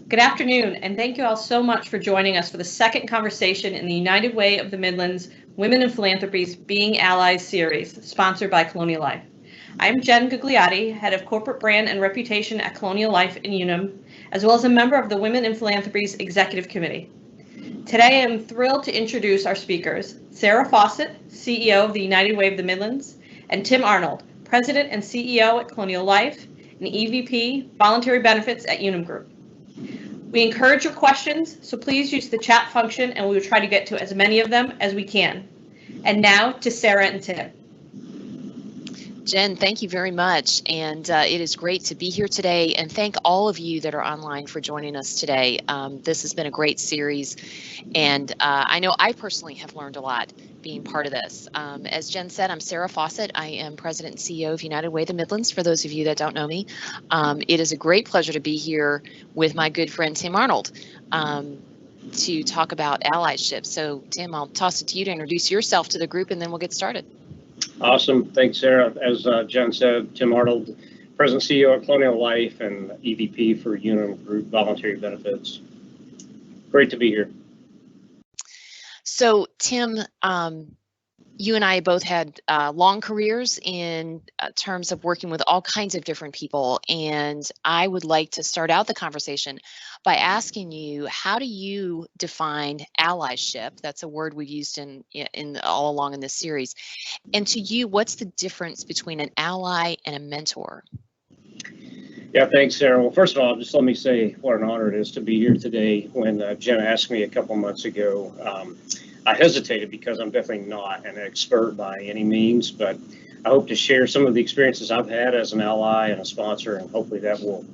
Good afternoon, and thank you all so much for joining us for the second conversation in the United Way of the Midlands Women in Philanthropy's Being Allies series, sponsored by Colonial Life. I'm Jen Gugliotti, Head of Corporate Brand and Reputation at Colonial Life in Unum, as well as a member of the Women in Philanthropy's Executive Committee. Today, I'm thrilled to introduce our speakers, Sara Fawcett, CEO of the United Way of the Midlands, and Tim Arnold, President and CEO at Colonial Life and EVP, Voluntary Benefits at Unum Group. We encourage your questions, so please use the chat function and we will try to get to as many of them as we can. And now to Sara and Tim. Jen, thank you very much. And it is great to be here today. And thank all of you that are online for joining us today. This has been a great series. And I know I personally have learned a lot being part of this. As Jen said, I'm Sara Fawcett. I am President and CEO of United Way of the Midlands, for those of you that don't know me. It is a great pleasure to be here with my good friend Tim Arnold to talk about allyship. So Tim, I'll toss it to you to introduce yourself to the group and then we'll get started. Awesome. Thanks, Sara. As Jen said, Tim Arnold, President and CEO of Colonial Life and EVP for Unum Group Voluntary Benefits. Great to be here. So, Tim, you and I both had long careers in terms of working with all kinds of different people, and I would like to start out the conversation by asking you, how do you define allyship? That's a word we've used in all along in this series. And to you, what's the difference between an ally and a mentor? Yeah, thanks, Sara. Well, first of all, just let me say what an honor it is to be here today. When Jen asked me a couple months ago, I hesitated because I'm definitely not an expert by any means, but I hope to share some of the experiences I've had as an ally and a sponsor, and hopefully that will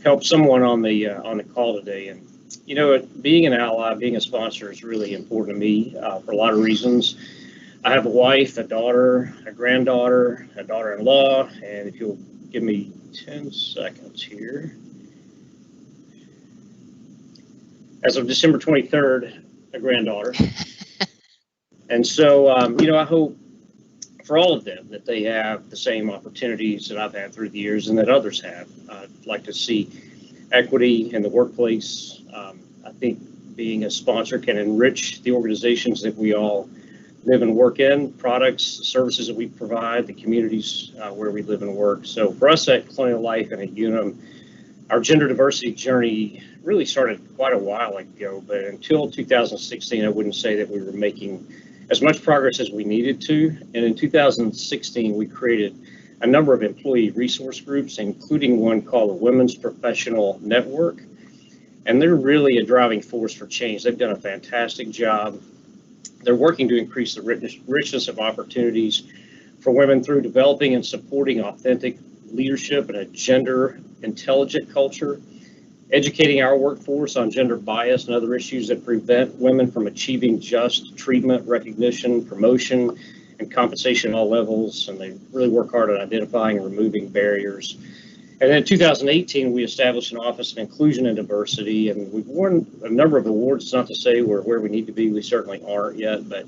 help someone on the call today. And you know, being an ally, being a sponsor is really important to me for a lot of reasons. I have a wife, a daughter, a granddaughter, a daughter-in-law, and if you'll give me 10 seconds here. As of December 23rd, a granddaughter. And so, you know, I hope for all of them that they have the same opportunities that I've had through the years and that others have. I'd like to see equity in the workplace. I think being a sponsor can enrich the organizations that we all live and work in, products, services that we provide, the communities where we live and work. So for us at Colonial Life and at Unum, our gender diversity journey really started quite a while ago, but until 2016, I wouldn't say that we were making as much progress as we needed to. And in 2016, we created a number of employee resource groups, including one called the Women's Professional Network. And they're really a driving force for change. They've done a fantastic job. They're working to increase the richness of opportunities for women through developing and supporting authentic leadership and a gender intelligent culture, educating our workforce on gender bias and other issues that prevent women from achieving just treatment, recognition, promotion, and compensation at all levels. And they really work hard at identifying and removing barriers. And then in 2018, we established an Office of Inclusion and Diversity, and we've won a number of awards. It's not to say we're where we need to be. We certainly aren't yet, but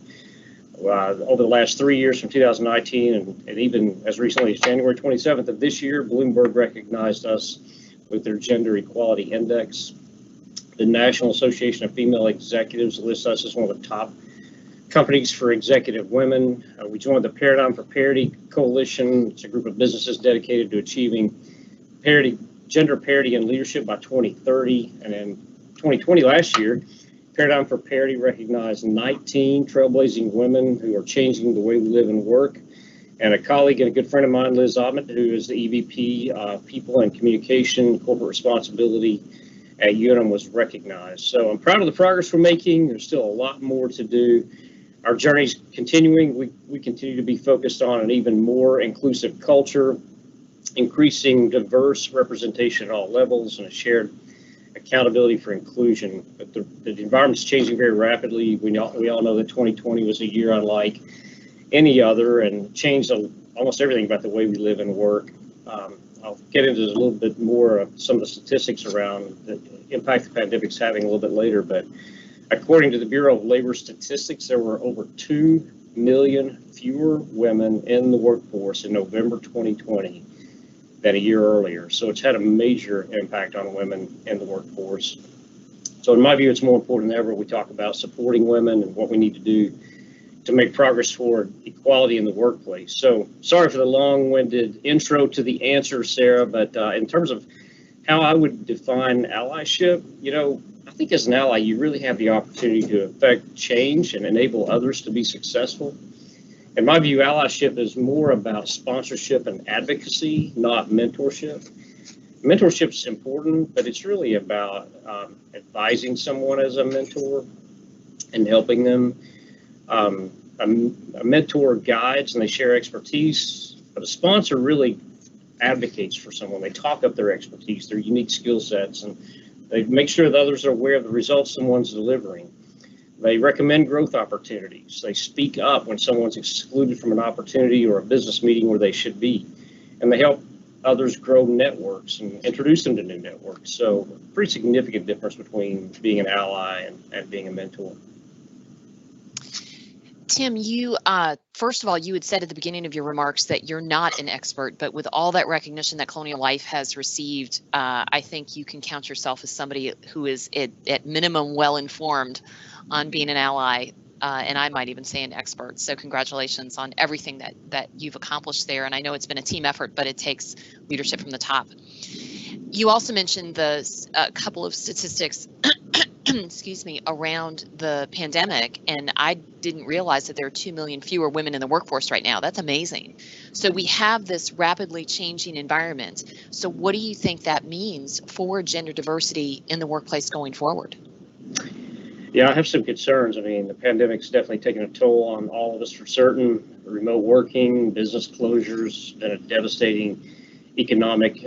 over the last 3 years, from 2019 and even as recently as January 27th of this year, Bloomberg recognized us with their Gender Equality Index. The National Association of Female Executives lists us as one of the top companies for executive women. We joined the Paradigm for Parity Coalition. It's a group of businesses dedicated to achieving gender parity in leadership by 2030. And in 2020, last year, Paradigm for Parity recognized 19 trailblazing women who are changing the way we live and work. And a colleague and a good friend of mine, Liz Ottman, who is the EVP of People and Communication, Corporate Responsibility at Unum, was recognized. So I'm proud of the progress we're making. There's still a lot more to do. Our journey's continuing. We continue to be focused on an even more inclusive culture, increasing diverse representation at all levels, and a shared accountability for inclusion. But the environment's changing very rapidly. We all know that 2020 was a year unlike any other and changed almost everything about the way we live and work. I'll get into a little bit more of some of the statistics around the impact the pandemic's having a little bit later, but according to the Bureau of Labor Statistics, there were over 2 million fewer women in the workforce in November 2020 than a year earlier. So it's had a major impact on women in the workforce. So in my view, it's more important than ever we talk about supporting women and what we need to do to make progress toward equality in the workplace. So sorry for the long-winded intro to the answer, Sarah, but in terms of how I would define allyship, I think as an ally, you really have the opportunity to affect change and enable others to be successful. In my view, allyship is more about sponsorship and advocacy, not mentorship. Mentorship is important, but it's really about advising someone as a mentor and helping them. A mentor guides and they share expertise, but a sponsor really advocates for someone. They talk up their expertise, their unique skill sets, and they make sure that others are aware of the results someone's delivering. They recommend growth opportunities. They speak up when someone's excluded from an opportunity or a business meeting where they should be. And they help others grow networks and introduce them to new networks. So pretty significant difference between being an ally and being a mentor. Tim, you first of all, you had said at the beginning of your remarks that you're not an expert, but with all that recognition that Colonial Life has received, I think you can count yourself as somebody who is at minimum well-informed on being an ally, and I might even say an expert. So congratulations on everything that you've accomplished there. And I know it's been a team effort, but it takes leadership from the top. You also mentioned a couple of statistics excuse me, around the pandemic, and I didn't realize that there are 2 million fewer women in the workforce right now. That's amazing. So we have this rapidly changing environment. So what do you think that means for gender diversity in the workplace going forward? Yeah, I have some concerns. I mean, the pandemic's definitely taken a toll on all of us for certain. Remote working, business closures, been a devastating economic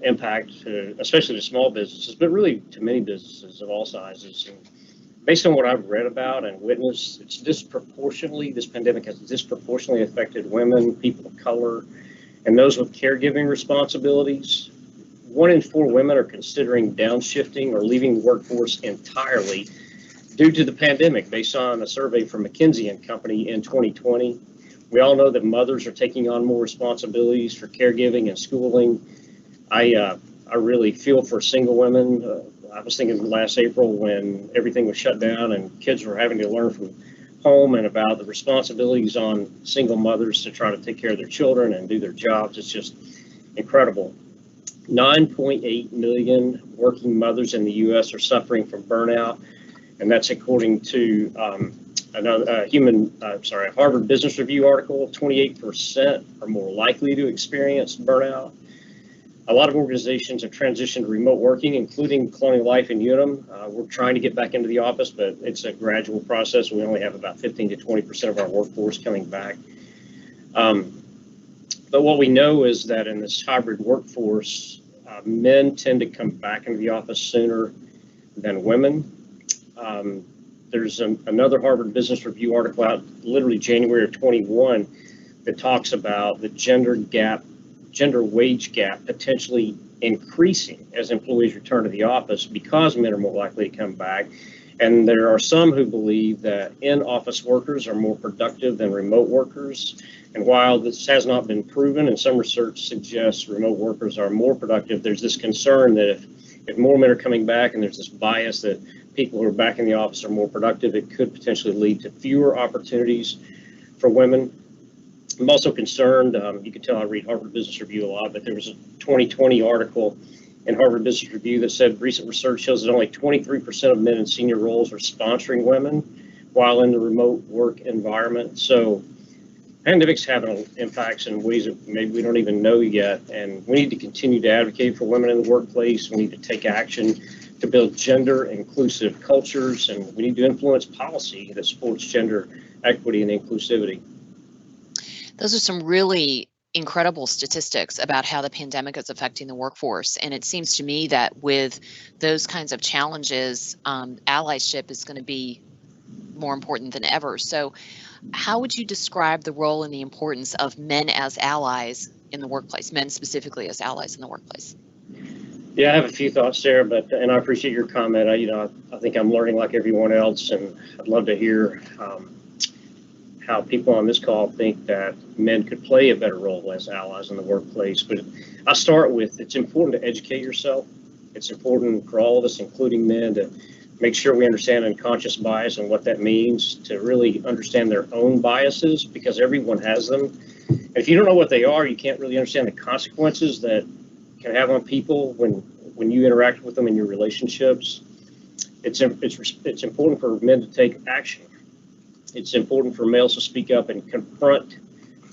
impact, especially to small businesses, but really to many businesses of all sizes. And based on what I've read about and witnessed, this pandemic has disproportionately affected women, people of color, and those with caregiving responsibilities. 1 in 4 women are considering downshifting or leaving the workforce entirely due to the pandemic, based on a survey from McKinsey & Company in 2020. We all know that mothers are taking on more responsibilities for caregiving and schooling. I really feel for single women. I was thinking last April when everything was shut down and kids were having to learn from home, and about the responsibilities on single mothers to try to take care of their children and do their jobs. It's just incredible. 9.8 million working mothers in the U.S. are suffering from burnout, and that's according to a Harvard Business Review article. 28% are more likely to experience burnout. A lot of organizations have transitioned to remote working, including Colonial Life and Unum. We're trying to get back into the office, but it's a gradual process. We only have about 15 to 20% of our workforce coming back. But what we know is that in this hybrid workforce, men tend to come back into the office sooner than women. There's another Harvard Business Review article out literally January of 21 that talks about the gender wage gap potentially increasing as employees return to the office because men are more likely to come back. And there are some who believe that in-office workers are more productive than remote workers. And while this has not been proven, and some research suggests remote workers are more productive, there's this concern that if more men are coming back and there's this bias that people who are back in the office are more productive, it could potentially lead to fewer opportunities for women. I'm also concerned, you can tell I read Harvard Business Review a lot, but there was a 2020 article in Harvard Business Review that said recent research shows that only 23% of men in senior roles are sponsoring women while in the remote work environment. So pandemic's having impacts in ways that maybe we don't even know yet, and we need to continue to advocate for women in the workplace. We need to take action to build gender inclusive cultures, and we need to influence policy that supports gender equity and inclusivity. Those are some really incredible statistics about how the pandemic is affecting the workforce. And it seems to me that with those kinds of challenges, allyship is going to be more important than ever. So how would you describe the role and the importance of men as allies in the workplace, men specifically as allies in the workplace? Yeah, I have a few thoughts, Sarah, and I appreciate your comment. I think I'm learning like everyone else, and I'd love to hear how people on this call think that men could play a better role as allies in the workplace. But I start with, it's important to educate yourself. It's important for all of us, including men, to make sure we understand unconscious bias and what that means, to really understand their own biases, because everyone has them. And if you don't know what they are, you can't really understand the consequences that can have on people when you interact with them in your relationships. It's important for men to take action. It's important for males to speak up and confront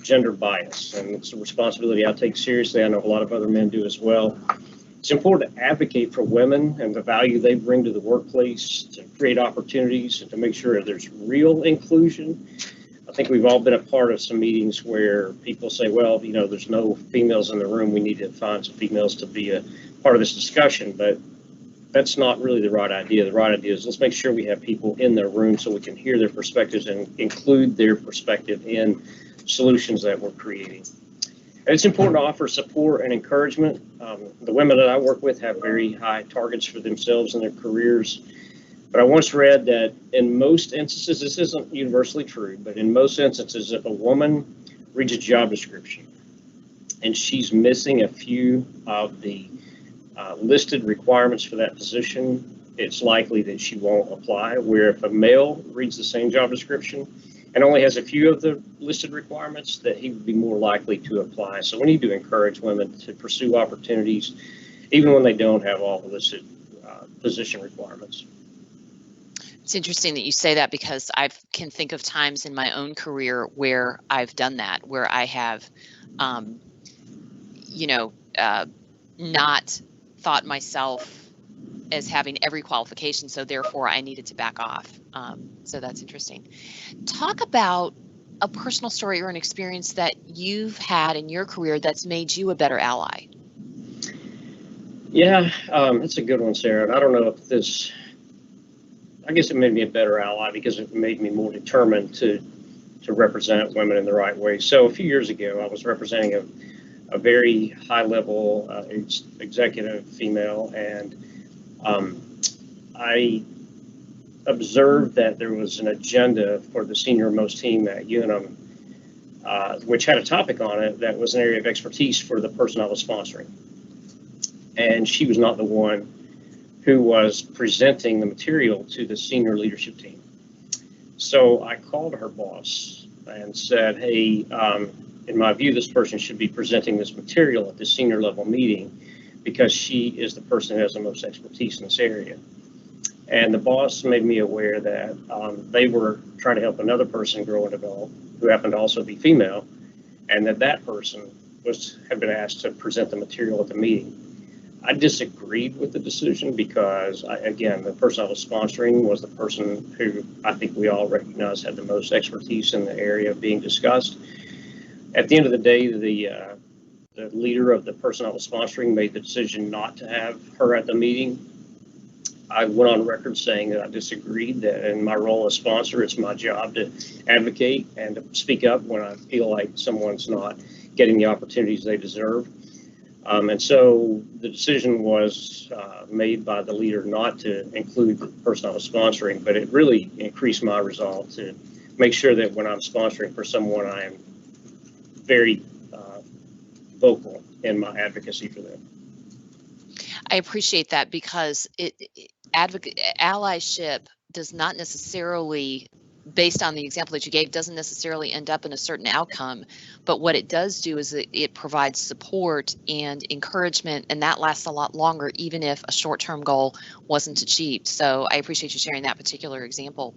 gender bias, and it's a responsibility I take seriously. I know a lot of other men do as well. It's important to advocate for women and the value they bring to the workplace, to create opportunities and to make sure there's real inclusion. I think we've all been a part of some meetings where people say, well, you know, there's no females in the room. We need to find some females to be a part of this discussion. But that's not really the right idea. The right idea is let's make sure we have people in their room so we can hear their perspectives and include their perspective in solutions that we're creating. And it's important to offer support and encouragement. The women that I work with have very high targets for themselves and their careers. But I once read that in most instances, this isn't universally true, but in most instances, if a woman reads a job description and she's missing a few of the listed requirements for that position, it's likely that she won't apply. Where if a male reads the same job description and only has a few of the listed requirements, that he would be more likely to apply. So we need to encourage women to pursue opportunities, even when they don't have all the listed position requirements. It's interesting that you say that, because I can think of times in my own career where I've done that, where I have, not thought myself as having every qualification, so therefore I needed to back off. So that's interesting. Talk about a personal story or an experience that you've had in your career that's made you a better ally. Yeah, that's a good one, Sarah. And I don't know if this, I guess it made me a better ally because it made me more determined to represent women in the right way. So a few years ago, I was representing a very high-level executive female, and I observed that there was an agenda for the senior-most team at Unum, which had a topic on it that was an area of expertise for the person I was sponsoring. And she was not the one who was presenting the material to the senior leadership team. So I called her boss and said, hey, in my view, this person should be presenting this material at the senior level meeting because she is the person who has the most expertise in this area. And the boss made me aware that they were trying to help another person grow and develop, who happened to also be female, and that person had been asked to present the material at the meeting. I disagreed with the decision because, again, the person I was sponsoring was the person who I think we all recognize had the most expertise in the area being discussed. At the end of the day, the leader of the person I was sponsoring made the decision not to have her at the meeting. I went on record saying that I disagreed, that in my role as sponsor, it's my job to advocate and to speak up when I feel like someone's not getting the opportunities they deserve. And so the decision was made by the leader not to include the person I was sponsoring, but it really increased my resolve to make sure that when I'm sponsoring for someone, I am very vocal in my advocacy for them. I appreciate that, because allyship does not necessarily, based on the example that you gave, doesn't necessarily end up in a certain outcome. But what it does do is it provides support and encouragement, and that lasts a lot longer, even if a short-term goal wasn't achieved. So I appreciate you sharing that particular example.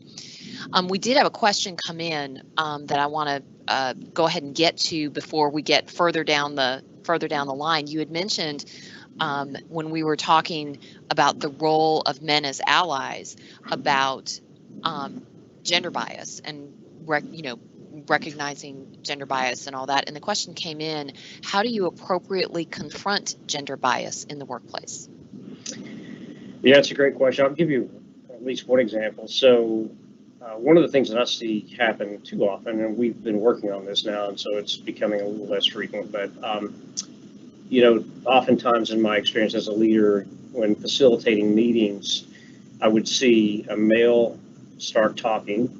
We did have a question come in that I want to go ahead and get to before we get further down the line. You had mentioned when we were talking about the role of men as allies, about gender bias and recognizing gender bias and all that. And the question came in, how do you appropriately confront gender bias in the workplace? Yeah, that's a great question. I'll give you at least one example. So one of the things that I see happen too often, and we've been working on this now, and so it's becoming a little less frequent, but oftentimes in my experience as a leader, when facilitating meetings, I would see a male start talking,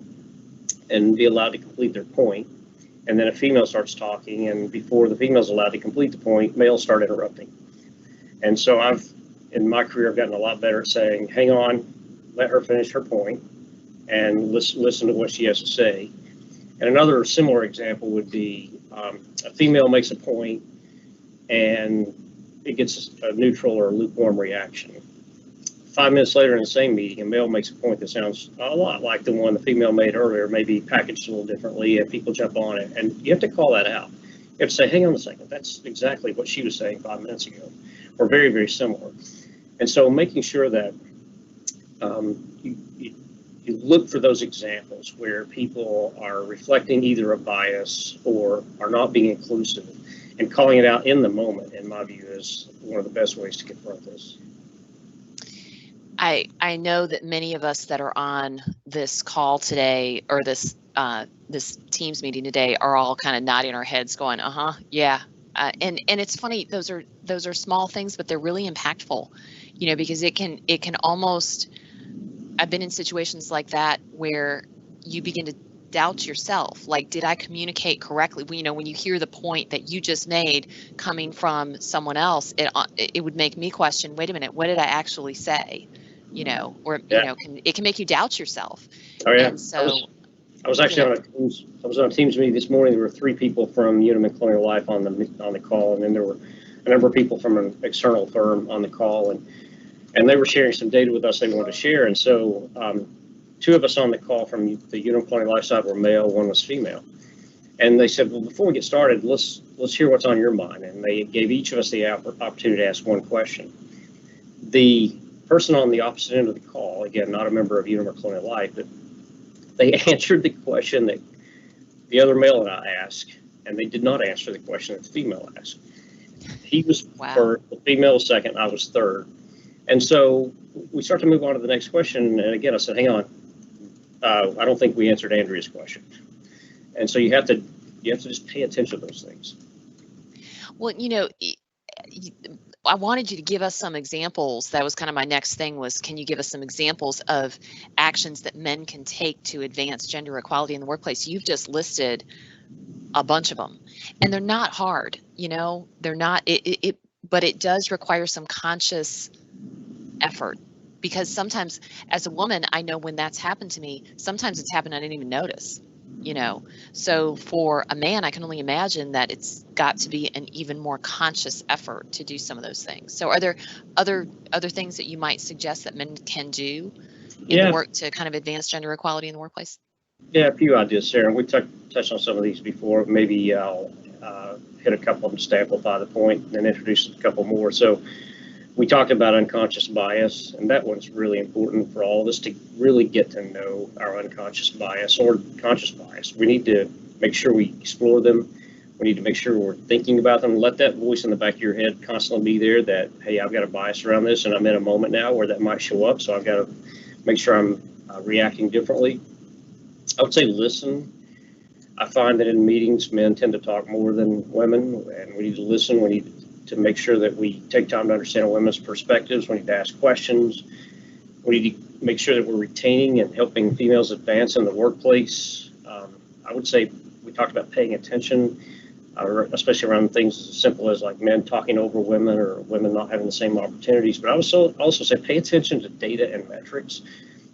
and be allowed to complete their point. And then a female starts talking, and before the female's allowed to complete the point, males start interrupting. And so in my career, I've gotten a lot better at saying, hang on, let her finish her point, and listen to what she has to say. And another similar example would be a female makes a point, and it gets a neutral or lukewarm reaction. 5 minutes later in the same meeting, a male makes a point that sounds a lot like the one the female made earlier, maybe packaged a little differently, and people jump on it. And you have to call that out. You have to say, hang on a second, that's exactly what she was saying 5 minutes ago, or very, very similar. And so making sure that you look for those examples where people are reflecting either a bias or are not being inclusive, and calling it out in the moment, in my view, is one of the best ways to confront this. I know that many of us that are on this call today, or this Teams meeting today, are all kind of nodding our heads going, yeah. And it's funny, those are small things, but they're really impactful, because it can almost, I've been in situations like that where you begin to doubt yourself. Like, did I communicate correctly? When you hear the point that you just made coming from someone else, it would make me question, wait a minute, what did I actually say? It can make you doubt yourself. Oh yeah. And so I was actually on a Teams meeting this morning. There were 3 people from Unum Colonial Life on the call, and then there were a number of people from an external firm on the call, and they were sharing some data with us they wanted to share. And so 2 of us on the call from the Unum Colonial Life side were male, 1 was female. And they said, well, before we get started, let's hear what's on your mind. And they gave each of us the opportunity to ask one question. The person on the opposite end of the call, again, not a member of Unum or Colonial Life, but they answered the question that the other male and I asked, and they did not answer the question that the female asked. He was first, the female was second, I was third. And so we start to move on to the next question. And again, I said, hang on, I don't think we answered Andrea's question. And so you have to just pay attention to those things. Well, I wanted you to give us some examples. That was kind of my next thing, was, can you give us some examples of actions that men can take to advance gender equality in the workplace? You've just listed a bunch of them, and they're not hard, they're not, but it does require some conscious effort, because sometimes as a woman, I know when that's happened to me, sometimes it's happened I didn't even notice. So for a man, I can only imagine that it's got to be an even more conscious effort to do some of those things. So are there other things that you might suggest that men can do in the work to kind of advance gender equality in the workplace? Yeah, a few ideas, Sarah. We touched on some of these before. Maybe I'll hit a couple of them to amplify the point, and then introduce a couple more. So we talked about unconscious bias, and that one's really important for all of us to really get to know our unconscious bias or conscious bias. We need to make sure we explore them. We need to make sure we're thinking about them. Let that voice in the back of your head constantly be there that, hey, I've got a bias around this, and I'm in a moment now where that might show up, so I've got to make sure I'm reacting differently. I would say listen. I find that in meetings, men tend to talk more than women, and we need to listen. We need to make sure that we take time to understand women's perspectives. We need to ask questions. We need to make sure that we're retaining and helping females advance in the workplace. I would say we talked about paying attention, especially around things as simple as like men talking over women or women not having the same opportunities. But I would also say pay attention to data and metrics,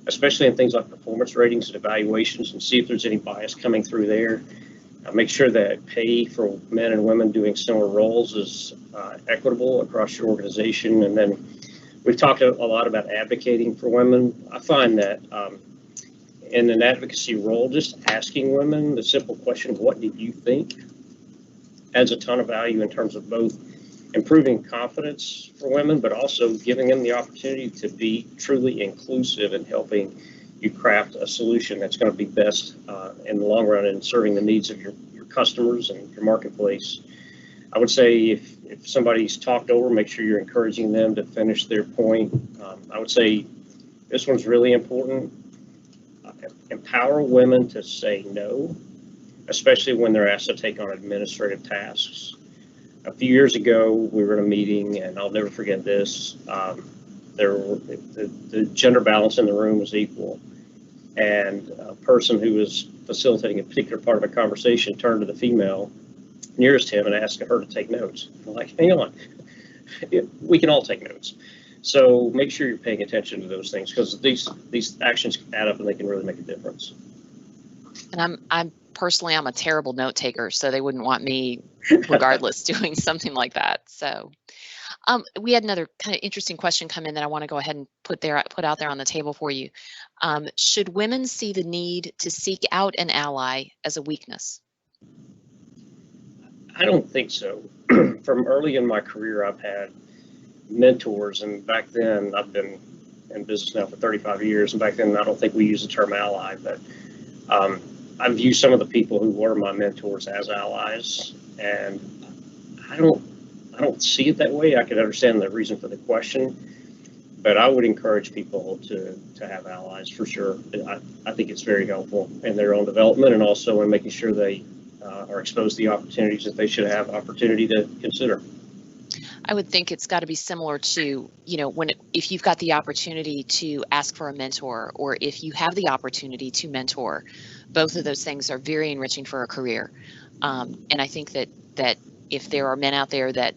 especially in things like performance ratings and evaluations, and see if there's any bias coming through there. Make sure that pay for men and women doing similar roles is equitable across your organization. And then we've talked a lot about advocating for women. I find that in an advocacy role, just asking women the simple question of what do you think adds a ton of value in terms of both improving confidence for women, but also giving them the opportunity to be truly inclusive and helping you craft a solution that's going to be best in the long run in serving the needs of your customers and your marketplace. I would say if somebody's talked over, make sure you're encouraging them to finish their point. I would say this one's really important. Empower women to say no, especially when they're asked to take on administrative tasks. A few years ago, we were in a meeting, and I'll never forget this. The gender balance in the room was equal, and a person who was facilitating a particular part of a conversation, turn to the female nearest him and ask her to take notes. I'm like, hang on, we can all take notes. So make sure you're paying attention to those things, because these actions add up and they can really make a difference. And I'm personally, I'm a terrible note taker, so they wouldn't want me, regardless, doing something like that. So we had another kind of interesting question come in that I want to go ahead and put out there on the table for you. Should women see the need to seek out an ally as a weakness? I don't think so. From early in my career, I've had mentors, and back then, I've been in business now for 35 years, and back then I don't think we used the term ally, but I view some of the people who were my mentors as allies, and I don't see it that way. I can understand the reason for the question, but I would encourage people to have allies for sure. I think it's very helpful in their own development, and also in making sure they are exposed to the opportunities that they should have opportunity to consider. I would think it's got to be similar to, if you've got the opportunity to ask for a mentor, or if you have the opportunity to mentor, both of those things are very enriching for a career. And I think that if there are men out there that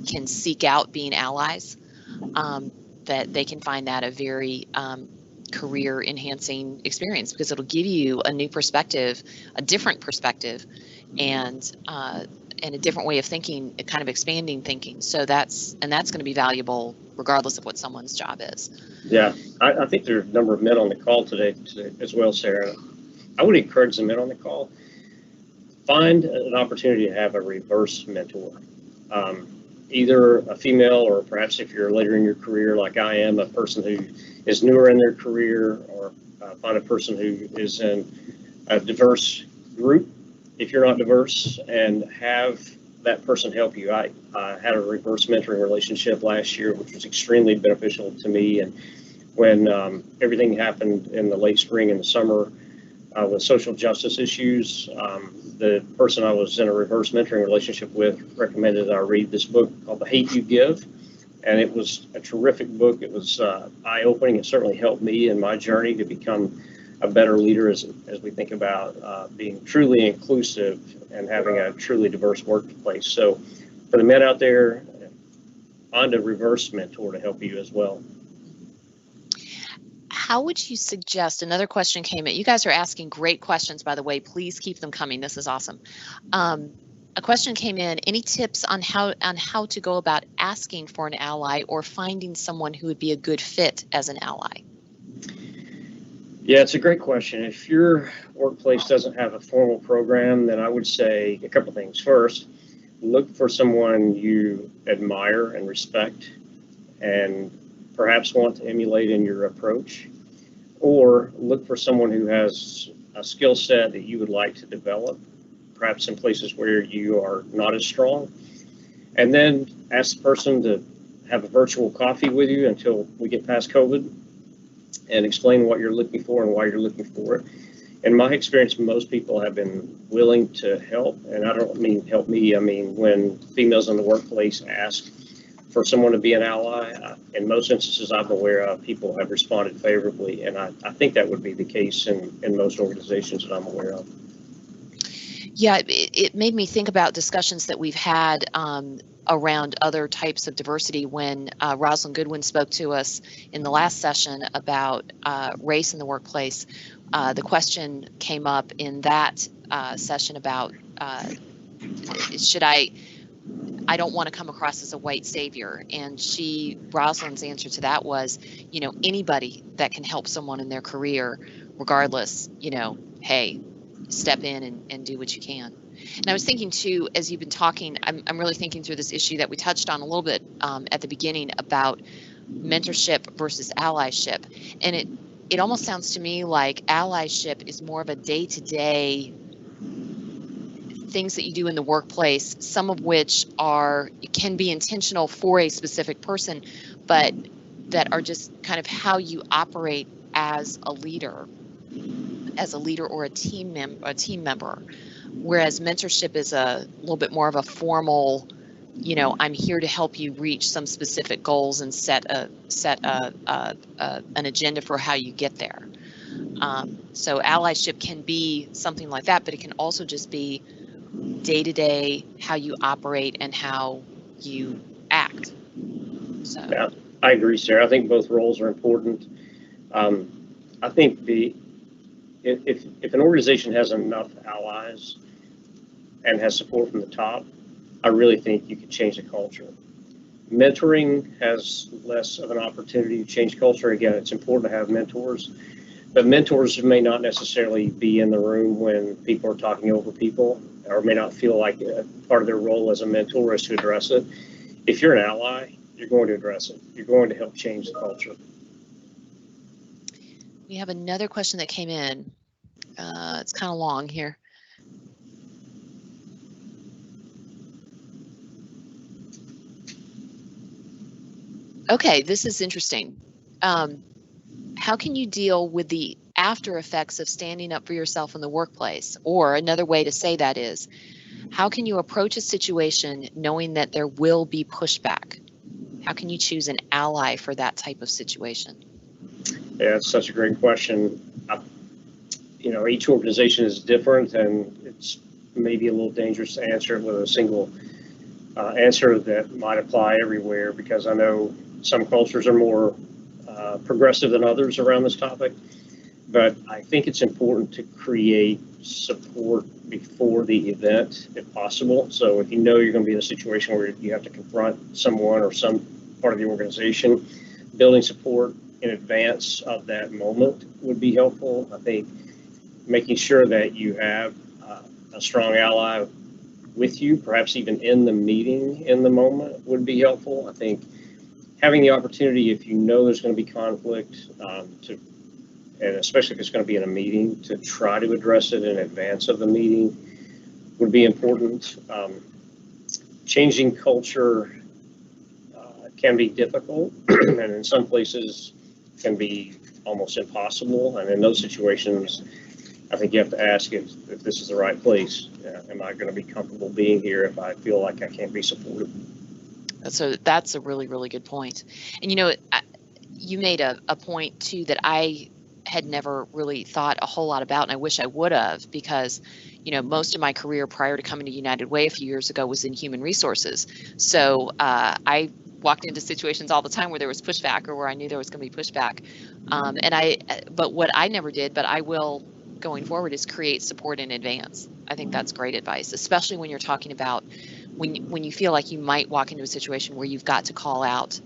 can seek out being allies, that they can find that a very career enhancing experience, because it'll give you a new perspective, a different perspective, and a different way of thinking, kind of expanding thinking. So that's going to be valuable regardless of what someone's job is. Yeah, I think there are a number of men on the call today as well, Sarah. I would encourage the men on the call, find an opportunity to have a reverse mentor. Either a female, or perhaps if you're later in your career like I am, a person who is newer in their career, or find a person who is in a diverse group if you're not diverse, and have that person help you. I had a reverse mentoring relationship last year, which was extremely beneficial to me. And when everything happened in the late spring and the summer with social justice issues, the person I was in a reverse mentoring relationship with recommended that I read this book called The Hate You Give. And it was a terrific book. It was eye-opening. It certainly helped me in my journey to become a better leader as we think about being truly inclusive and having a truly diverse workplace. So for the men out there, find a reverse mentor to help you as well. How would you suggest, another question came in. You guys are asking great questions, by the way. Please keep them coming. This is awesome. A question came in. Any tips on how to go about asking for an ally, or finding someone who would be a good fit as an ally? Yeah, it's a great question. If your workplace doesn't have a formal program, then I would say a couple things. First, look for someone you admire and respect and perhaps want to emulate in your approach, or look for someone who has a skill set that you would like to develop, perhaps in places where you are not as strong. And then ask the person to have a virtual coffee with you until we get past COVID, and explain what you're looking for and why you're looking for it. In my experience, most people have been willing to help, and I don't mean help me. I mean, when females in the workplace ask for someone to be an ally, in most instances I'm aware of, people have responded favorably, and I think that would be the case in most organizations that I'm aware of. Yeah, it made me think about discussions that we've had around other types of diversity when Rosalind Goodwin spoke to us in the last session about race in the workplace. The question came up in that session about I don't want to come across as a white savior. And Rosalind's answer to that was, anybody that can help someone in their career, regardless, hey, step in and do what you can. And I was thinking too, as you've been talking, I'm really thinking through this issue that we touched on a little bit at the beginning about mentorship versus allyship. And it almost sounds to me like allyship is more of a day-to-day things that you do in the workplace, some of which can be intentional for a specific person, but that are just kind of how you operate as a leader or a team member. Whereas mentorship is a little bit more of a formal, I'm here to help you reach some specific goals and set an agenda for how you get there. So allyship can be something like that, but it can also just be day-to-day how you operate and how you act. So Yeah, I agree, Sarah. I think both roles are important. I think if an organization has enough allies and has support from the top, I really think you could change the culture. Mentoring has less of an opportunity to change culture. Again, it's important to have mentors, but mentors may not necessarily be in the room when people are talking over people, or may not feel like part of their role as a mentor is to address it. If you're an ally, you're going to address it. You're going to help change the culture. we have another question that came in. It's kind of long here. Okay, this is interesting. How can you deal with the after effects of standing up for yourself in the workplace? Or another way to say that is, how can you approach a situation knowing that there will be pushback? How can you choose an ally for that type of situation? Yeah, it's such a great question. Each organization is different, and it's maybe a little dangerous to answer it with a single answer that might apply everywhere, because I know some cultures are more progressive than others around this topic. But I think it's important to create support before the event, if possible. So if you know you're going to be in a situation where you have to confront someone or some part of the organization, building support in advance of that moment would be helpful. I think making sure that you have a strong ally with you, perhaps even in the meeting in the moment, would be helpful. I think having the opportunity, if you know there's going to be conflict, and especially if it's going to be in a meeting, to try to address it in advance of the meeting would be important. Changing culture can be difficult, and in some places can be almost impossible. And in those situations, I think you have to ask if this is the right place. Am I going to be comfortable being here if I feel like I can't be supported? That's a really, really good point. And you made a point too that I had never really thought a whole lot about, and I wish I would have, because most of my career prior to coming to United Way a few years ago was in human resources. So I walked into situations all the time where there was pushback, or where I knew there was going to be pushback. But what I never did, but I will going forward, is create support in advance. I think that's great advice, especially when you're talking about when you feel like you might walk into a situation where you've got to call out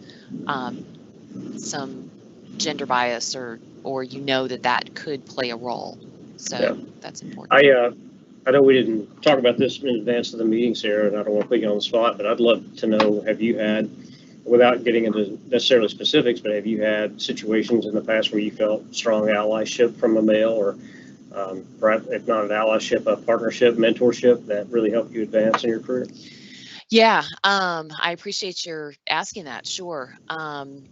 some gender bias, or that could play a role. So yeah, that's important. I know we didn't talk about this in advance of the meeting, Sarah, and I don't want to put you on the spot, but I'd love to know, have you had, without getting into necessarily specifics, but have you had situations in the past where you felt strong allyship from a male, or perhaps, if not an allyship, a partnership, mentorship that really helped you advance in your career? Yeah, I appreciate your asking that. Sure. And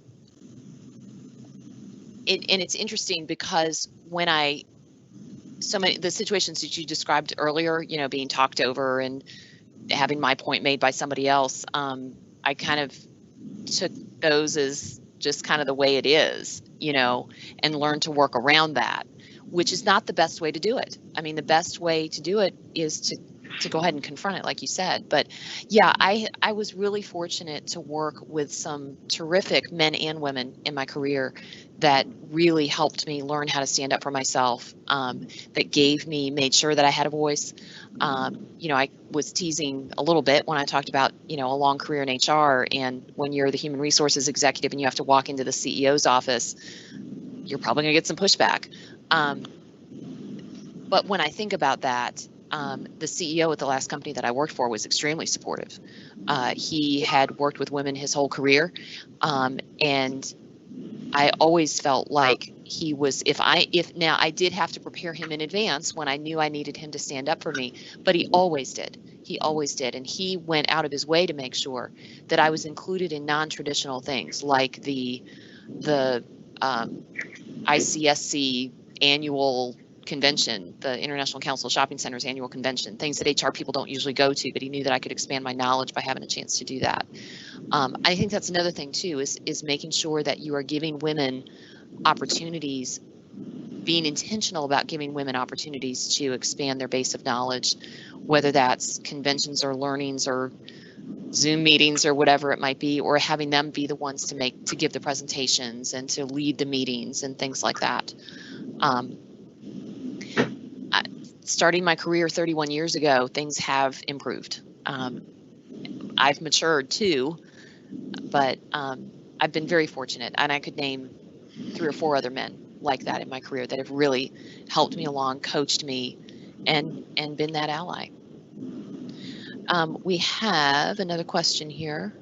it's interesting because the situations that you described earlier, being talked over and having my point made by somebody else, I kind of took those as just kind of the way it is, and learned to work around that, which is not the best way to do it. I mean, the best way to do it is to go ahead and confront it, like you said. But yeah, I was really fortunate to work with some terrific men and women in my career that really helped me learn how to stand up for myself, that made sure that I had a voice. I was teasing a little bit when I talked about, a long career in HR, and when you're the human resources executive and you have to walk into the CEO's office, you're probably going to get some pushback. But when I think about that, the CEO at the last company that I worked for was extremely supportive. He had worked with women his whole career, and I always felt like he was, now I did have to prepare him in advance when I knew I needed him to stand up for me, but he always did. He always did. And he went out of his way to make sure that I was included in non-traditional things like the ICSC annual convention, the International Council of Shopping Centers annual convention, things that HR people don't usually go to, but he knew that I could expand my knowledge by having a chance to do that. I think that's another thing too, is making sure that you are giving women opportunities being intentional about giving women opportunities to expand their base of knowledge, whether that's conventions or learnings or Zoom meetings or whatever it might be, or having them be the ones to give the presentations and to lead the meetings and things like that. Starting my career 31 years ago, things have improved. I've matured too, but I've been very fortunate, and I could name 3 or 4 other men like that in my career that have really helped me along, coached me, and been that ally. We have another question here.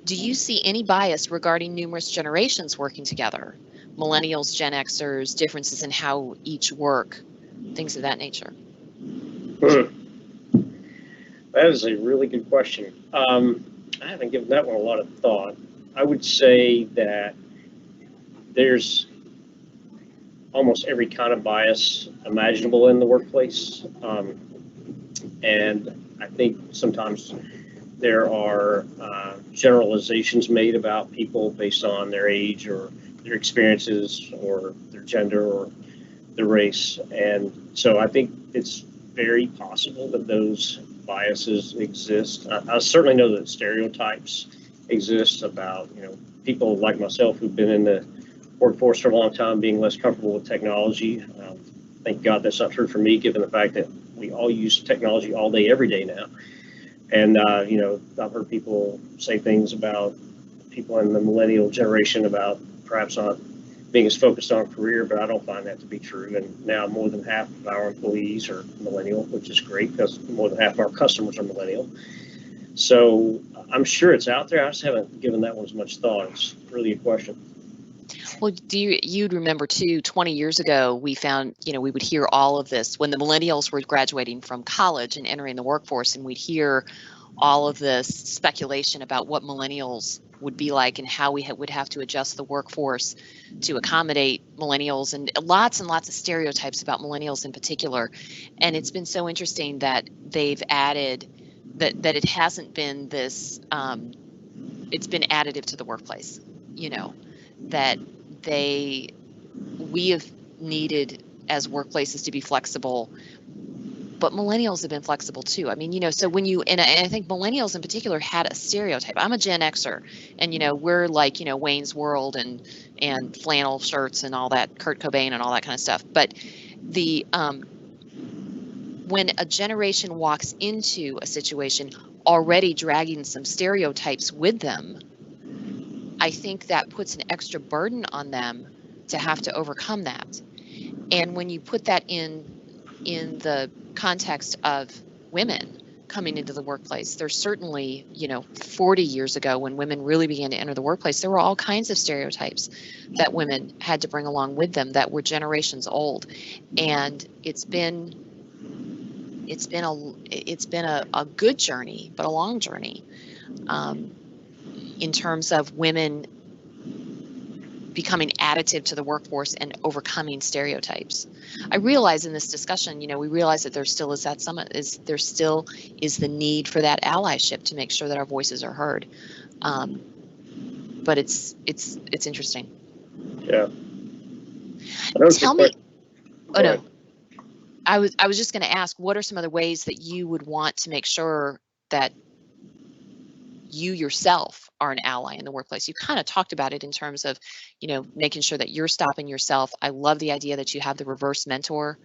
Do you see any bias regarding numerous generations working together? Millennials, Gen Xers, differences in how each work, things of that nature? That is a really good question. I haven't given that one a lot of thought. I would say that there's almost every kind of bias imaginable in the workplace. And I think sometimes there are generalizations made about people based on their age or their experiences or their gender or their race. And so I think it's very possible that those biases exist. I certainly know that stereotypes exist about, people like myself who've been in the workforce for a long time being less comfortable with technology. Thank God that's not true for me, given the fact that we all use technology all day, every day now. And, I've heard people say things about people in the millennial generation about perhaps not being as focused on career, but I don't find that to be true. And now more than half of our employees are millennial, which is great because more than half of our customers are millennial. So I'm sure it's out there. I just haven't given that one as much thought. It's really a question. Well, you'd remember too, 20 years ago, we found, we would hear all of this when the millennials were graduating from college and entering the workforce, and we'd hear all of this speculation about what millennials would be like and how we would have to adjust the workforce to accommodate millennials, and lots of stereotypes about millennials in particular. And it's been so interesting that they've added that it hasn't been this, it's been additive to the workplace, that we have needed as workplaces to be flexible, but millennials have been flexible too. I mean, so when and I think millennials in particular had a stereotype. I'm a Gen Xer, and we're like, Wayne's World and flannel shirts and all that, Kurt Cobain and all that kind of stuff. But the when a generation walks into a situation already dragging some stereotypes with them, I think that puts an extra burden on them to have to overcome that. And when you put that in the context of women coming into the workplace, there's certainly, 40 years ago when women really began to enter the workplace, there were all kinds of stereotypes that women had to bring along with them that were generations old. And it's been a good journey, but a long journey. In terms of women becoming additive to the workforce and overcoming stereotypes. I realize in this discussion, we realize that there still is the need for that allyship to make sure that our voices are heard. But it's interesting. Yeah. Tell me. Oh no. I was just going to ask, what are some other ways that you would want to make sure that you yourself are an ally in the workplace? You kind of talked about it in terms of, making sure that you're stopping yourself. I love the idea that you have the reverse mentor.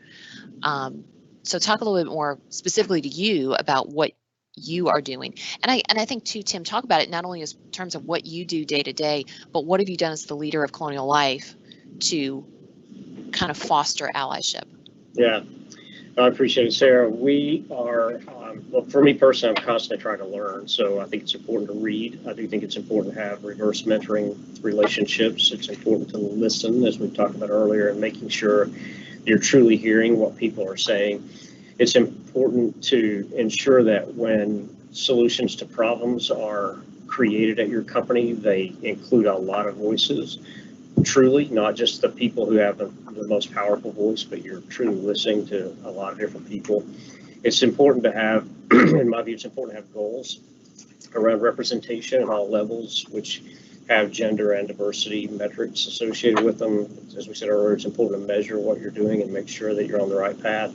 So talk a little bit more specifically to you about what you are doing. And I think too, Tim, talk about it not only in terms of what you do day to day, but what have you done as the leader of Colonial Life to kind of foster allyship? Yeah, I appreciate it, Sarah. We are, well, for me personally, I'm constantly trying to learn. So I think it's important to read. I do think it's important to have reverse mentoring relationships. It's important to listen, as we talked about earlier, and making sure you're truly hearing what people are saying. It's important to ensure that when solutions to problems are created at your company, they include a lot of voices. Truly, not just the people who have the most powerful voice, but you're truly listening to a lot of different people. It's important to have, in my view, it's important to have goals around representation at all levels, which have gender and diversity metrics associated with them. As we said earlier, it's important to measure what you're doing and make sure that you're on the right path.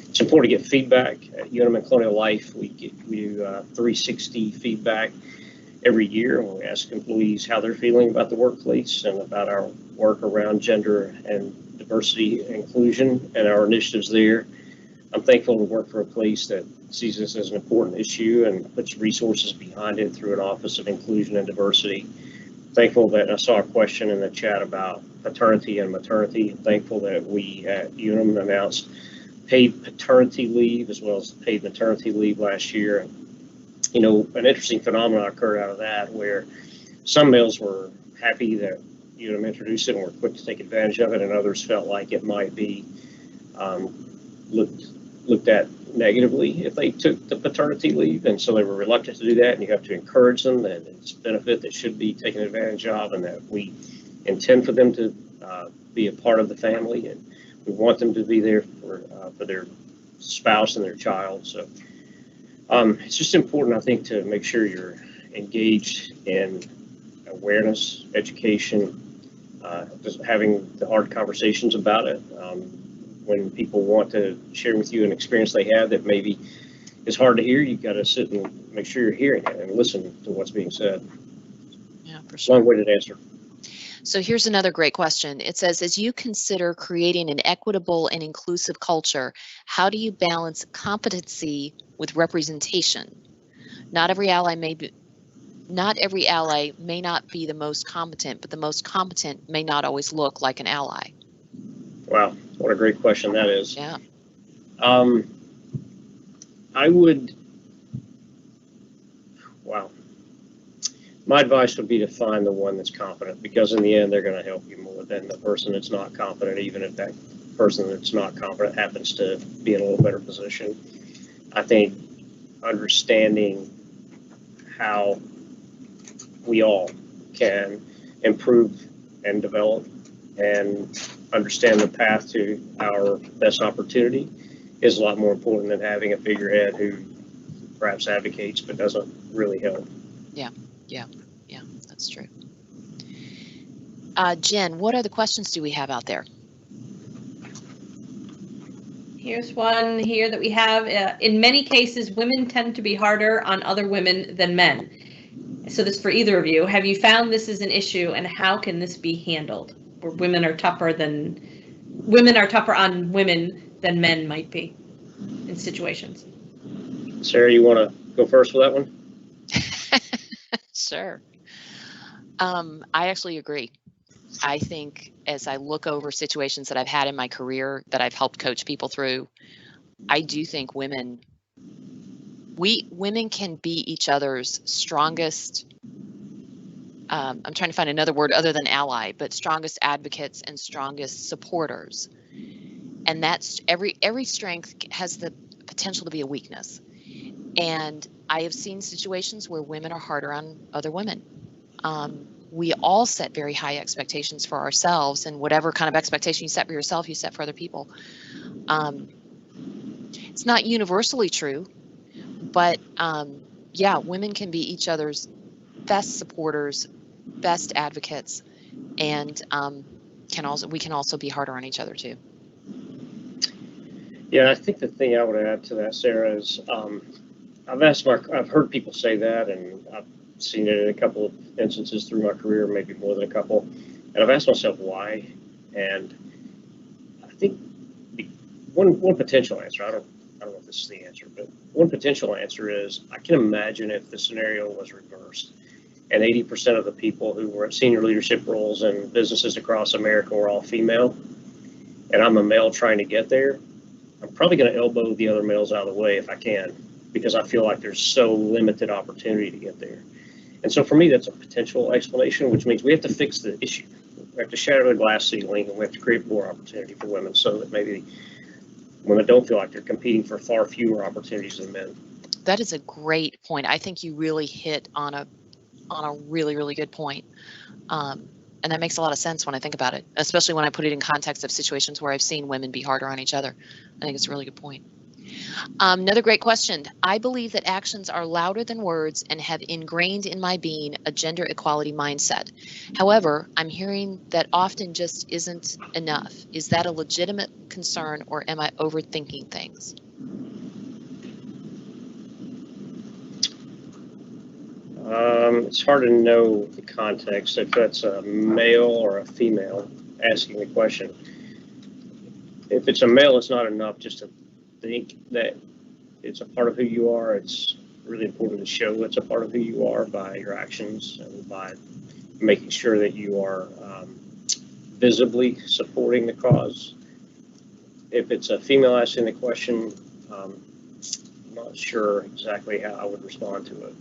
It's important to get feedback. At Unum and Colonial Life, we do 360 feedback every year, and we ask employees how they're feeling about the workplace and about our work around gender and diversity and inclusion and our initiatives there. I'm thankful to work for a place that sees this as an important issue and puts resources behind it through an Office of Inclusion and Diversity. Thankful that I saw a question in the chat about paternity and maternity. Thankful that we at Unum announced paid paternity leave as well as paid maternity leave last year. You know, an interesting phenomenon occurred out of that where some males were happy that Unum introduced it and were quick to take advantage of it, and others felt like it might be looked at negatively if they took the paternity leave, and so they were reluctant to do that. And you have to encourage them that it's a benefit that should be taken advantage of, and that we intend for them to be a part of the family, and we want them to be there for their spouse and their child. So it's just important, I think, to make sure you're engaged in awareness, education, just having the hard conversations about it. When people want to share with you an experience they have that maybe is hard to hear, you've got to sit and make sure you're hearing it and listen to what's being said. Yeah, for sure. Long-winded answer. So here's another great question. It says, as you consider creating an equitable and inclusive culture, how do you balance competency with representation? Not every ally may not be the most competent, but the most competent may not always look like an ally. Wow, what a great question that is. Yeah. My advice would be to find the one that's competent, because in the end, they're going to help you more than the person that's not competent, even if that person that's not competent happens to be in a little better position. I think understanding how we all can improve and develop and understand the path to our best opportunity is a lot more important than having a figurehead who perhaps advocates but doesn't really help. Yeah, that's true. Jen, what other questions do we have out there? Here's one here that we have. In many cases, women tend to be harder on other women than men. So this is for either of you. Have you found this is an issue, and how can this be handled? Where women are tougher on women than men might be in situations. Sarah, you want to go first for that one? Sure. I actually agree. I think as I look over situations that I've had in my career that I've helped coach people through, I do think women can be each other's strongest, I'm trying to find another word other than ally, but strongest advocates and strongest supporters. And that's every strength has the potential to be a weakness. And I have seen situations where women are harder on other women. We all set very high expectations for ourselves, and whatever kind of expectation you set for yourself, you set for other people. It's not universally true, but yeah, women can be each other's best supporters, best advocates, and we can also be harder on each other too. Yeah, I think the thing I would add to that, Sarah, is I've heard people say that, and I've seen it in a couple of instances through my career, maybe more than a couple, and I've asked myself why. And I think one potential answer, I don't know if this is the answer, but one potential answer is I can imagine if the scenario was reversed and 80% of the people who were at senior leadership roles in businesses across America were all female, and I'm a male trying to get there, I'm probably going to elbow the other males out of the way if I can, because I feel like there's so limited opportunity to get there. And so for me, that's a potential explanation, which means we have to fix the issue. We have to shatter the glass ceiling, and we have to create more opportunity for women so that maybe women don't feel like they're competing for far fewer opportunities than men. That is a great point. I think you really hit on a really, really good point. And that makes a lot of sense when I think about it, especially when I put it in context of situations where I've seen women be harder on each other. I think it's a really good point. Another great question. I believe that actions are louder than words and have ingrained in my being a gender equality mindset. However, I'm hearing that often just isn't enough. Is that a legitimate concern, or am I overthinking things? It's hard to know the context, if that's a male or a female asking the question. If it's a male, it's not enough just to think that it's a part of who you are. It's really important to show it's a part of who you are by your actions and by making sure that you are visibly supporting the cause. If it's a female asking the question, I'm not sure exactly how I would respond to it.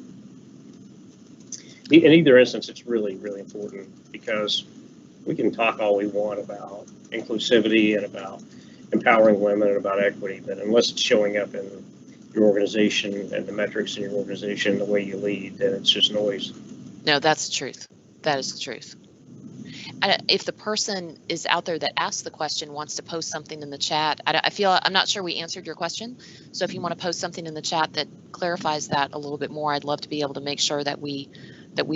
In either instance, it's really, really important, because we can talk all we want about inclusivity and about empowering women and about equity, but unless it's showing up in your organization and the metrics in your organization, the way you lead, then it's just noise. No, that's the truth. That is the truth. And if the person is out there that asked the question wants to post something in the chat, I'm not sure we answered your question. So if you want to post something in the chat that clarifies that a little bit more, I'd love to be able to make sure that we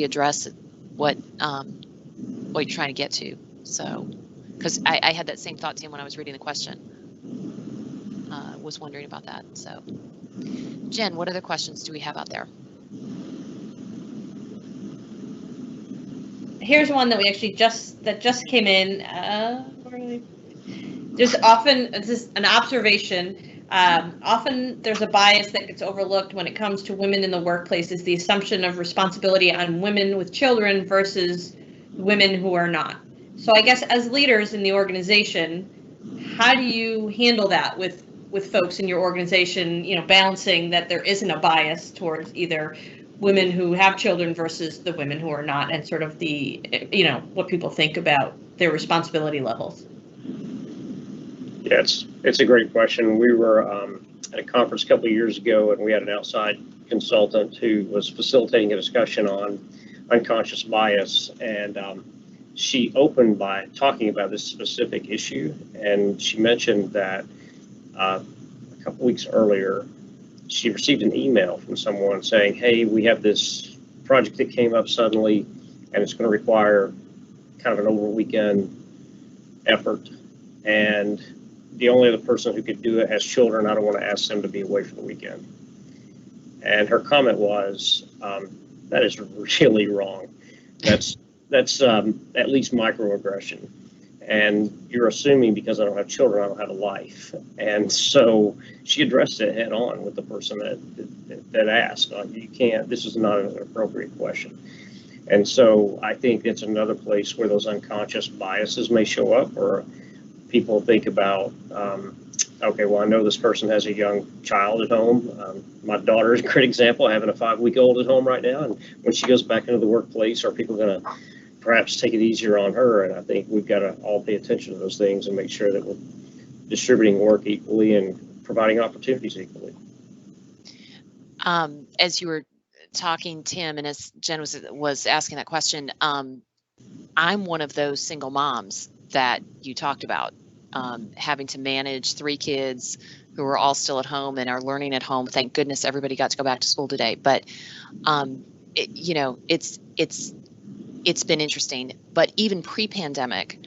address what you're trying to get to. So, because I had that same thought, Tim, when I was reading the question. Was wondering about that. So, Jen, what other questions do we have out there? Here's one that we actually just came in. There's often, this is an observation, often there's a bias that gets overlooked when it comes to women in the workplace, is the assumption of responsibility on women with children versus women who are not. So I guess as leaders in the organization, how do you handle that with folks in your organization, balancing that there isn't a bias towards either women who have children versus the women who are not, and sort of the, what people think about their responsibility levels? Yeah, it's a great question. We were at a conference a couple of years ago, and we had an outside consultant who was facilitating a discussion on unconscious bias, and she opened by talking about this specific issue, and she mentioned that a couple weeks earlier, she received an email from someone saying, hey, we have this project that came up suddenly, and it's going to require kind of an over weekend effort, and the only other person who could do it has children. I don't want to ask them to be away for the weekend. And her comment was, that is really wrong. That's at least microaggression. And you're assuming because I don't have children, I don't have a life. And so she addressed it head on with the person that asked, you can't, this is not an appropriate question. And so I think it's another place where those unconscious biases may show up, or people think about, okay, well, I know this person has a young child at home. My daughter is a great example, having a 5-week-old at home right now. And when she goes back into the workplace, are people going to perhaps take it easier on her? And I think we've got to all pay attention to those things and make sure that we're distributing work equally and providing opportunities equally. As you were talking, Tim, and as Jen was asking that question, I'm one of those single moms that you talked about, having to manage 3 kids who are all still at home and are learning at home. Thank goodness everybody got to go back to school today. But it's been interesting. But even pre-pandemic,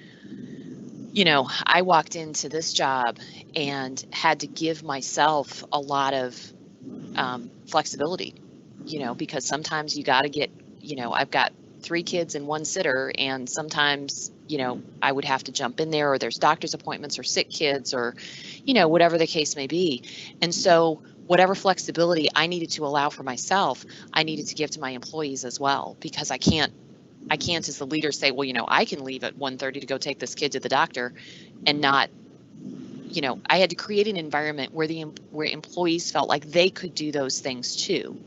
I walked into this job and had to give myself a lot of flexibility, because sometimes you got to get, I've got 3 kids and 1 sitter, and sometimes, I would have to jump in there, or there's doctor's appointments or sick kids, or, whatever the case may be. And so whatever flexibility I needed to allow for myself, I needed to give to my employees as well, because I can't as the leader say, well, I can leave at 1:30 to go take this kid to the doctor, and not, I had to create an environment where where employees felt like they could do those things too.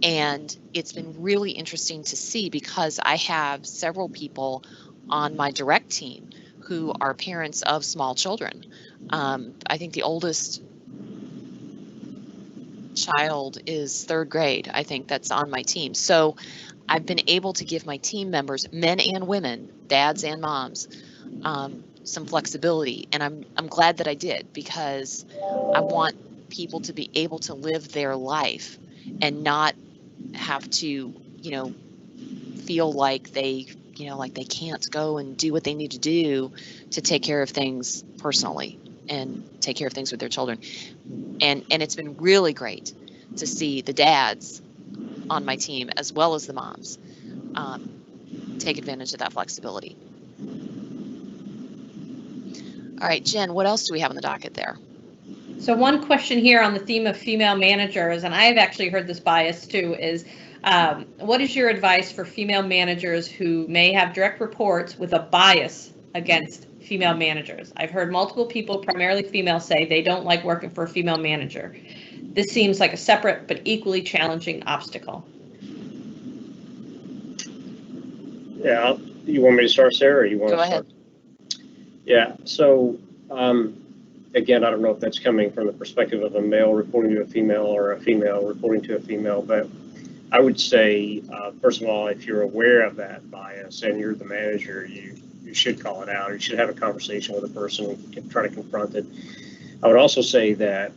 And it's been really interesting to see, because I have several people on my direct team who are parents of small children. I think the oldest child is 3rd grade, I think, that's on my team. So I've been able to give my team members, men and women, dads and moms, some flexibility. And I'm glad that I did, because I want people to be able to live their life and not have to, feel like they can't go and do what they need to do to take care of things personally and take care of things with their children. And it's been really great to see the dads on my team as well as the moms take advantage of that flexibility. All right, Jen, what else do we have on the docket there? So one question here on the theme of female managers, and I've actually heard this bias too, is what is your advice for female managers who may have direct reports with a bias against female managers? I've heard multiple people, primarily female, say they don't like working for a female manager. This seems like a separate but equally challenging obstacle. Yeah, you want me to start, Sarah, or you want Go to ahead. start? Yeah, so again, I don't know if that's coming from the perspective of a male reporting to a female or a female reporting to a female, but I would say, first of all, if you're aware of that bias and you're the manager, you should call it out. You should have a conversation with a person and try to confront it. I would also say that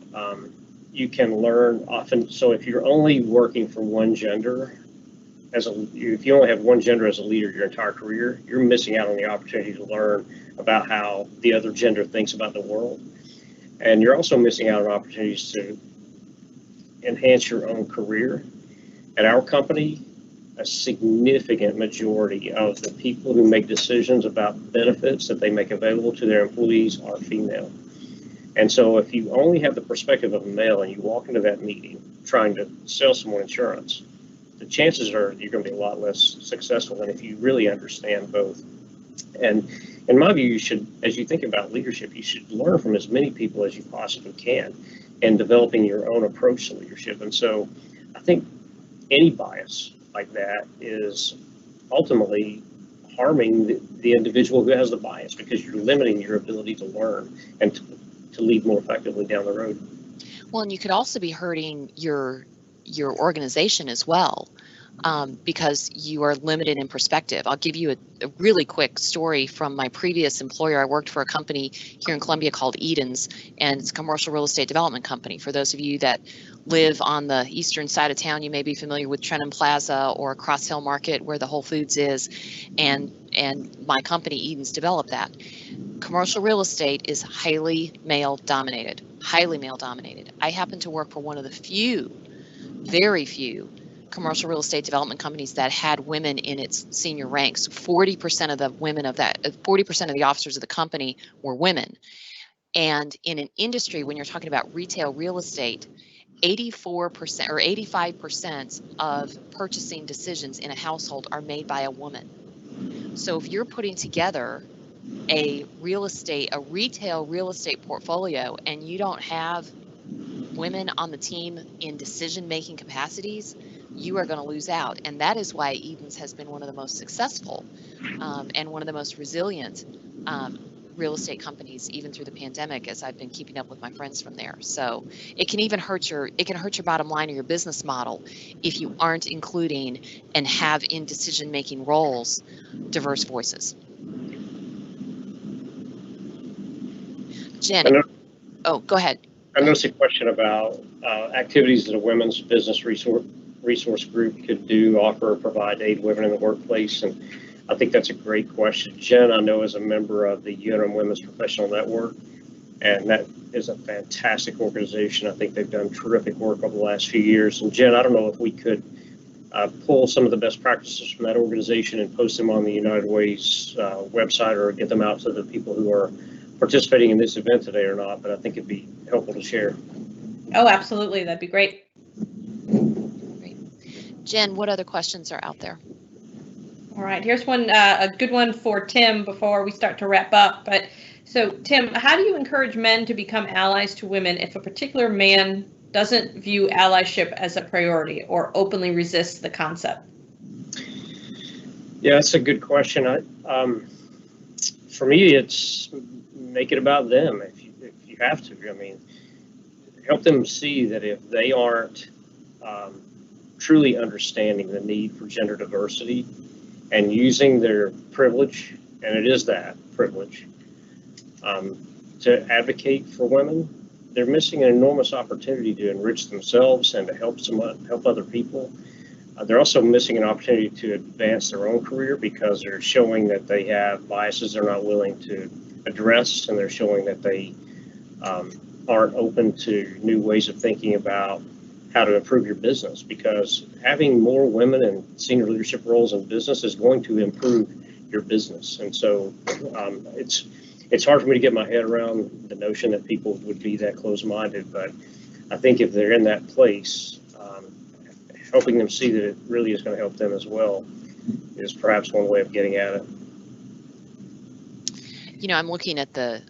you can learn often. So if you're only working for one gender, if you only have one gender as a leader your entire career, you're missing out on the opportunity to learn about how the other gender thinks about the world. And you're also missing out on opportunities to enhance your own career. At our company, a significant majority of the people who make decisions about benefits that they make available to their employees are female. And so if you only have the perspective of a male and you walk into that meeting trying to sell someone insurance, the chances are you're going to be a lot less successful than if you really understand both. And in my view, you should, as you think about leadership, you should learn from as many people as you possibly can in developing your own approach to leadership. And so I think any bias like that is ultimately harming the individual who has the bias, because you're limiting your ability to learn and to lead more effectively down the road. Well, and you could also be hurting your organization as well, because you are limited in perspective. I'll give you a really quick story from my previous employer. I worked for a company here in Columbia called Edens, and it's a commercial real estate development company. For those of you that live on the eastern side of town, you may be familiar with Trenton Plaza or Cross Hill Market, where the Whole Foods is, and my company Edens developed that. Commercial real estate is highly male dominated. I happen to work for one of the very few commercial real estate development companies that had women in its senior ranks. 40% of the women of that, 40% of the officers of the company were women. And in an industry, when you're talking about retail real estate, 84% or 85% of purchasing decisions in a household are made by a woman. So if you're putting together a retail real estate portfolio and you don't have women on the team in decision-making capacities, you are going to lose out. And that is why Edens has been one of the most successful and one of the most resilient real estate companies, even through the pandemic, as I've been keeping up with my friends from there. So it can even hurt your bottom line or your business model if you aren't including and have in decision-making roles diverse voices. Jen, go ahead. I noticed a question about activities that a women's business resource group could do, offer, or provide to aid women in the workplace. And I think that's a great question. Jen, I know, is a member of the UNM Women's Professional Network, and that is a fantastic organization. I think they've done terrific work over the last few years. And Jen, I don't know if we could pull some of the best practices from that organization and post them on the United Way's website, or get them out to the people who are participating in this event today or not, but I think it'd be helpful to share. Oh, absolutely. That'd be great. Great. Jen, what other questions are out there? All right, here's one, a good one for Tim before we start to wrap up. But so, Tim, how do you encourage men to become allies to women if a particular man doesn't view allyship as a priority or openly resists the concept? Yeah, that's a good question. For me, it's make it about them if you have to. I mean, help them see that if they aren't truly understanding the need for gender diversity and using their privilege, and it is that privilege, to advocate for women, they're missing an enormous opportunity to enrich themselves and to help other people. They're also missing an opportunity to advance their own career because they're showing that they have biases they're not willing to address, and they're showing that they aren't open to new ways of thinking about how to improve your business, because having more women in senior leadership roles in business is going to improve your business. And so it's hard for me to get my head around the notion that people would be that close-minded, but I think if they're in that place, helping them see that it really is going to help them as well is perhaps one way of getting at it. You know, I'm looking at the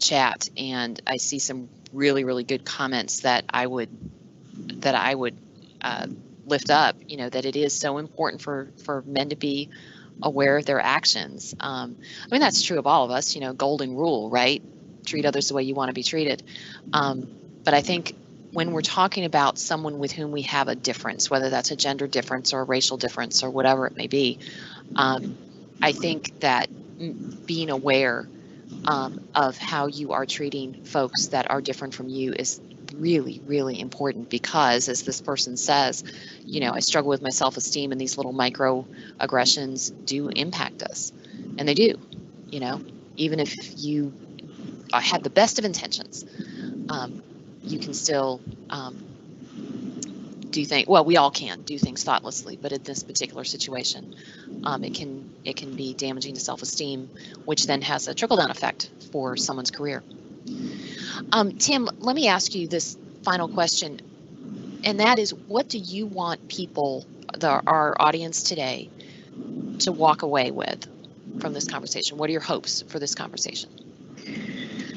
chat, and I see some really good comments that I would lift up. You know, that it is so important for men to be aware of their actions. I mean, that's true of all of us. You know, golden rule, right? Treat others the way you want to be treated. But I think when we're talking about someone with whom we have a difference, whether that's a gender difference or a racial difference or whatever it may be, I think that being aware of how you are treating folks that are different from you is really important, because as this person says, you know, I struggle with my self-esteem, and these little microaggressions do impact us, and they do. You know, even if you had the best of intentions, you can still do things. Well, we all can do things thoughtlessly, but in this particular situation, it can be damaging to self-esteem, which then has a trickle-down effect for someone's career. Tim, let me ask you this final question, and that is, what do you want people, our audience today, to walk away with from this conversation? What are your hopes for this conversation?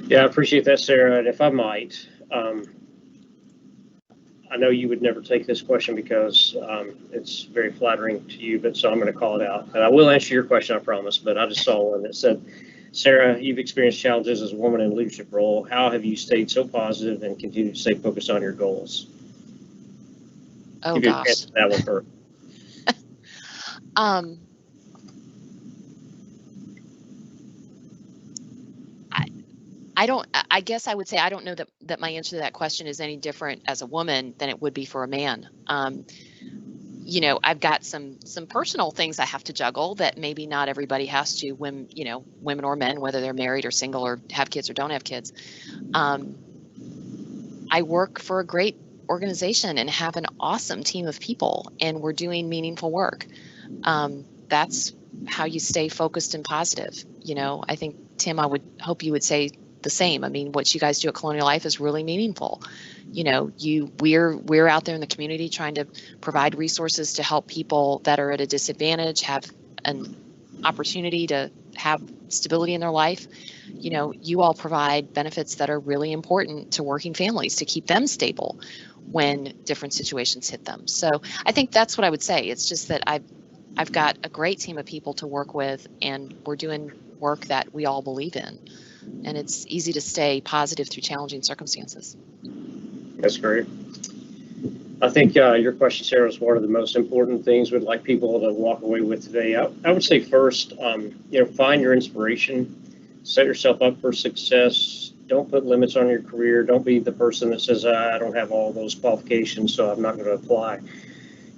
Yeah, I appreciate that, Sarah. And if I might, I know you would never take this question because it's very flattering to you, but so I'm going to call it out. And I will answer your question, I promise, but I just saw one that said, Sara, you've experienced challenges as a woman in a leadership role. How have you stayed so positive and continued to stay focused on your goals? Oh, gosh. That one first. I guess I would say I don't know that my answer to that question is any different as a woman than it would be for a man. You know, I've got some personal things I have to juggle that maybe not everybody has to, when, you know, women or men, whether they're married or single or have kids or don't have kids. I work for a great organization and have an awesome team of people, and we're doing meaningful work. That's how you stay focused and positive. You know, I think, Tim, I would hope you would say the same. I mean, what you guys do at Colonial Life is really meaningful. You know, we're out there in the community trying to provide resources to help people that are at a disadvantage have an opportunity to have stability in their life. You know, you all provide benefits that are really important to working families to keep them stable when different situations hit them. So I think that's what I would say. It's just that I've got a great team of people to work with, and we're doing work that we all believe in. And it's easy to stay positive through challenging circumstances. That's great. I think your question, Sara, is one of the most important things we'd like people to walk away with today. I would say first, you know, find your inspiration, set yourself up for success. Don't put limits on your career. Don't be the person that says, I don't have all those qualifications, so I'm not going to apply.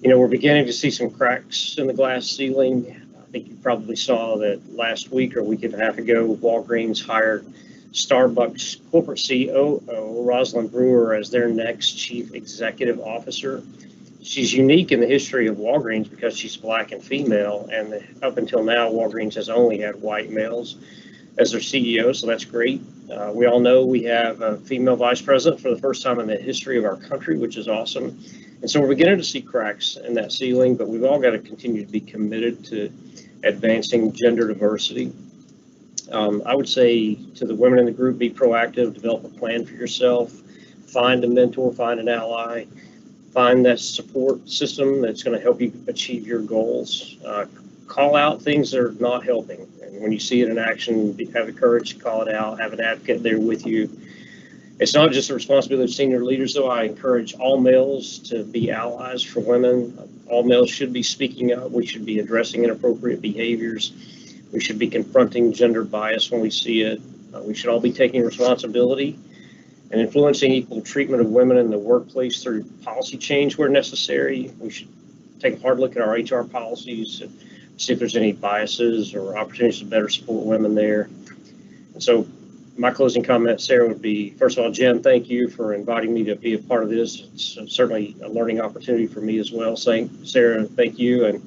You know, we're beginning to see some cracks in the glass ceiling. I think you probably saw that last week or a week and a half ago, Walgreens hired Starbucks corporate COO Rosalind Brewer as their next chief executive officer. She's unique in the history of Walgreens because she's Black and female, and up until now, Walgreens has only had white males as their CEO, so that's great. We all know we have a female vice president for the first time in the history of our country, which is awesome. And so we're beginning to see cracks in that ceiling, but we've all got to continue to be committed to advancing gender diversity. I would say to the women in the group, be proactive, develop a plan for yourself, find a mentor, find an ally, find that support system that's going to help you achieve your goals. Call out things that are not helping. And when you see it in action, have the courage to call it out, have an advocate there with you. It's not just the responsibility of senior leaders, though. I encourage all males to be allies for women. All males should be speaking up. We should be addressing inappropriate behaviors. We should be confronting gender bias when we see it. We should all be taking responsibility and influencing equal treatment of women in the workplace through policy change where necessary. We should take a hard look at our HR policies and see if there's any biases or opportunities to better support women there. And so my closing comment, Sarah, would be, first of all, Jen, thank you for inviting me to be a part of this. It's certainly a learning opportunity for me as well. Sarah, thank you, and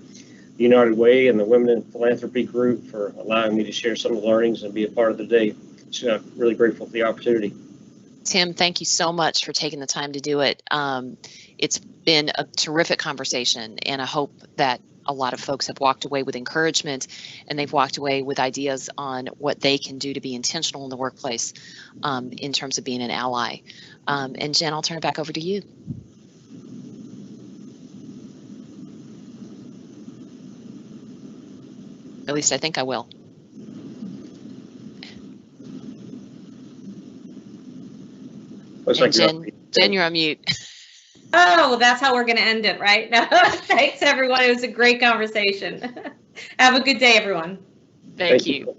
the United Way and the Women in Philanthropy group for allowing me to share some of the learnings and be a part of the day. So really grateful for the opportunity. Tim, thank you so much for taking the time to do it. It's been a terrific conversation, and I hope that a lot of folks have walked away with encouragement, and they've walked away with ideas on what they can do to be intentional in the workplace in terms of being an ally. And Jen, I'll turn it back over to you. At least I think I will. Jen, you're on mute. Oh, well, that's how we're going to end it, right? No, thanks, everyone. It was a great conversation. Have a good day, everyone. Thank you.